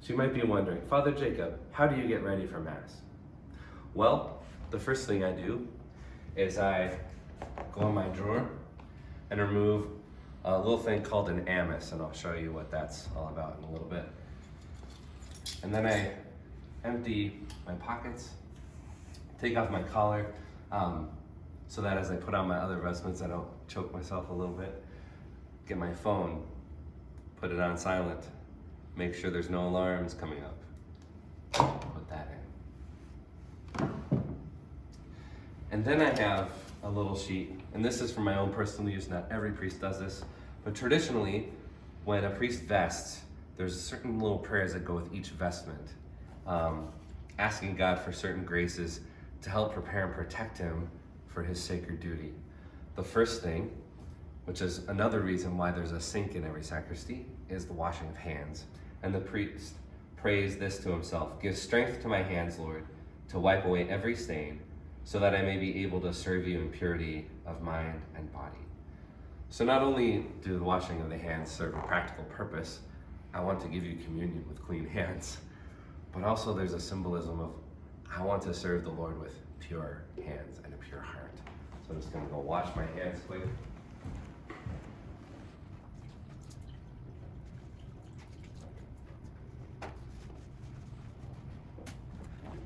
So you might be wondering, Father Jacob, how do you get ready for Mass? Well, the first thing I do is I go in my drawer and remove a little thing called an amice, and I'll show you what that's all about in a little bit. And then I empty my pockets, take off my collar, so that as I put on my other vestments, I don't choke myself a little bit. Get my phone, put it on silent, make sure there's no alarms coming up. Put that in. And then I have a little sheet, and this is for my own personal use. Not every priest does this, but traditionally, when a priest vests, there's certain little prayers that go with each vestment, asking God for certain graces to help prepare and protect him for his sacred duty. The first thing, which is another reason why there's a sink in every sacristy, is the washing of hands. And the priest prays this to himself: "Give strength to my hands, Lord, to wipe away every stain, so that I may be able to serve you in purity of mind and body." So not only do the washing of the hands serve a practical purpose, I want to give you communion with clean hands, but also there's a symbolism of I want to serve the Lord with pure hands and a pure heart. So I'm just gonna go wash my hands quick.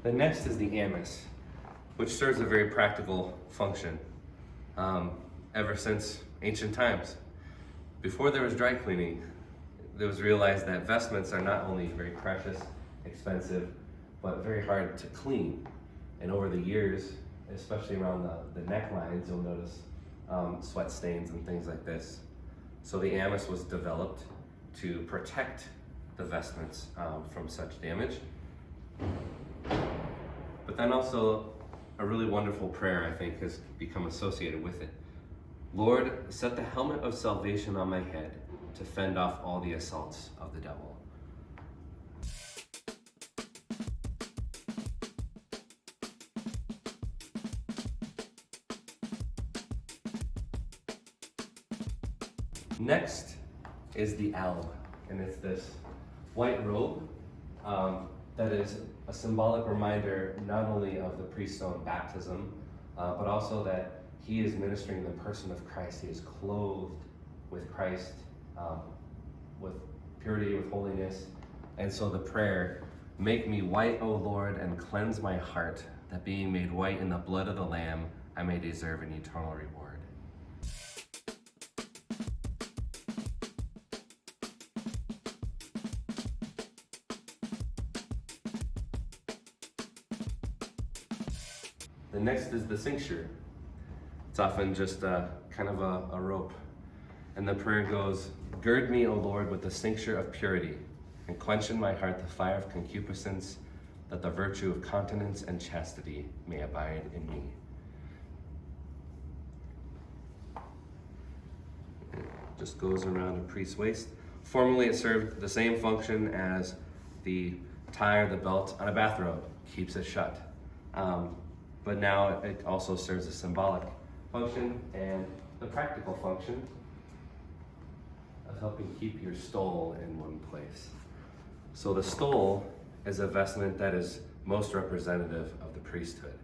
The next is the amice, which serves a very practical function ever since ancient times. Before there was dry cleaning, it was realized that vestments are not only very precious, expensive, but very hard to clean. And over the years, especially around the necklines, you'll notice sweat stains and things like this. So the amice was developed to protect the vestments from such damage. But then also a really wonderful prayer, I think, has become associated with it. Lord, set the helmet of salvation on my head to fend off all the assaults of the devil. Next is the alb, and it's this white robe that is a symbolic reminder not only of the priest's own baptism, but also that he is ministering the person of Christ. He is clothed with Christ, with purity, with holiness. And so the prayer, "Make me white, O Lord, and cleanse my heart, that being made white in the blood of the Lamb, I may deserve an eternal reward." The next is the cincture. It's often just kind of a rope. And the prayer goes, "Gird me, O Lord, with the cincture of purity, and quench in my heart the fire of concupiscence, that the virtue of continence and chastity may abide in me." It just goes around a priest's waist. Formerly, it served the same function as the tie or the belt on a bathrobe, keeps it shut. But now it also serves a symbolic function and the practical function of helping keep your stole in one place. So the stole is a vestment that is most representative of the priesthood.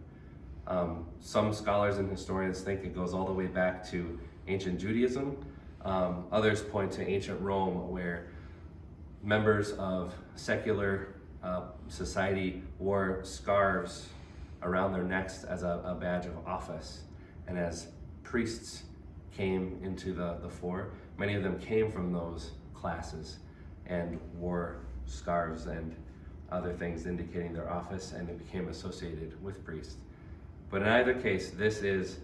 Some scholars and historians think it goes all the way back to ancient Judaism. Others point to ancient Rome, where members of secular society wore scarves around their necks as a badge of office. And as priests came into the fore, many of them came from those classes and wore scarves and other things indicating their office, and it became associated with priests. But in either case, this is,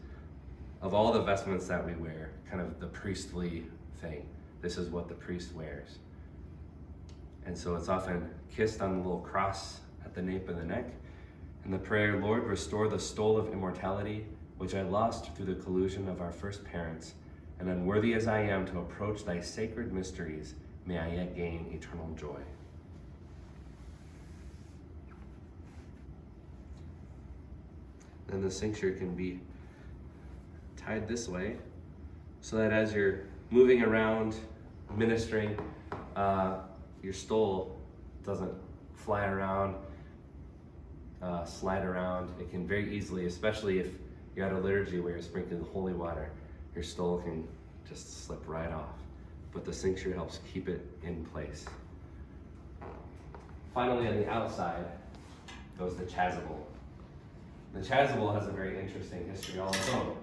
of all the vestments that we wear, kind of the priestly thing. This is what the priest wears. And so it's often kissed on the little cross at the nape of the neck. And the prayer, "Lord, restore the stole of immortality, which I lost through the collusion of our first parents, and unworthy as I am to approach thy sacred mysteries, may I yet gain eternal joy." And the cincture can be tied this way, so that as you're moving around, ministering, your stole doesn't fly around, slide around. It can very easily, especially if you're at a liturgy where you're sprinkling the holy water, your stole can just slip right off. But the cincture helps keep it in place. Finally, on the outside goes the chasuble. The chasuble has a very interesting history all its own.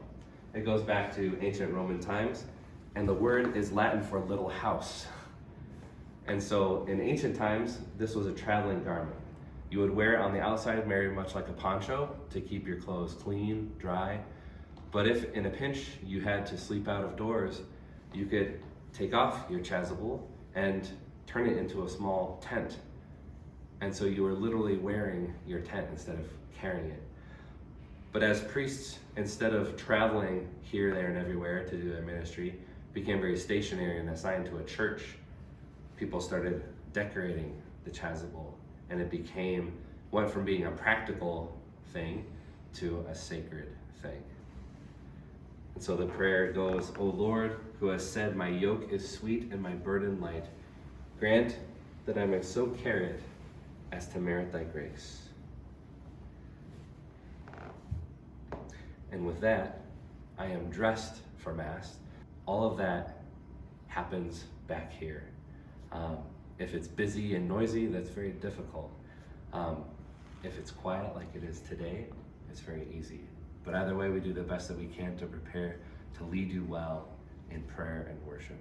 It goes back to ancient Roman times, and the word is Latin for little house. And so in ancient times, this was a traveling garment. You would wear it on the outside very much like a poncho to keep your clothes clean, dry. But if in a pinch you had to sleep out of doors, you could take off your chasuble and turn it into a small tent. And so you were literally wearing your tent instead of carrying it. But as priests, instead of traveling here, there, and everywhere to do their ministry, became very stationary and assigned to a church, people started decorating the chasuble, and it went from being a practical thing to a sacred thing. And so the prayer goes, O Lord, who has said, my yoke is sweet and my burden light, grant that I may so carry it as to merit thy grace. And with that, I am dressed for Mass. All of that happens back here. If it's busy and noisy, that's very difficult. If it's quiet like it is today, it's very easy. But either way, we do the best that we can to prepare to lead you well in prayer and worship.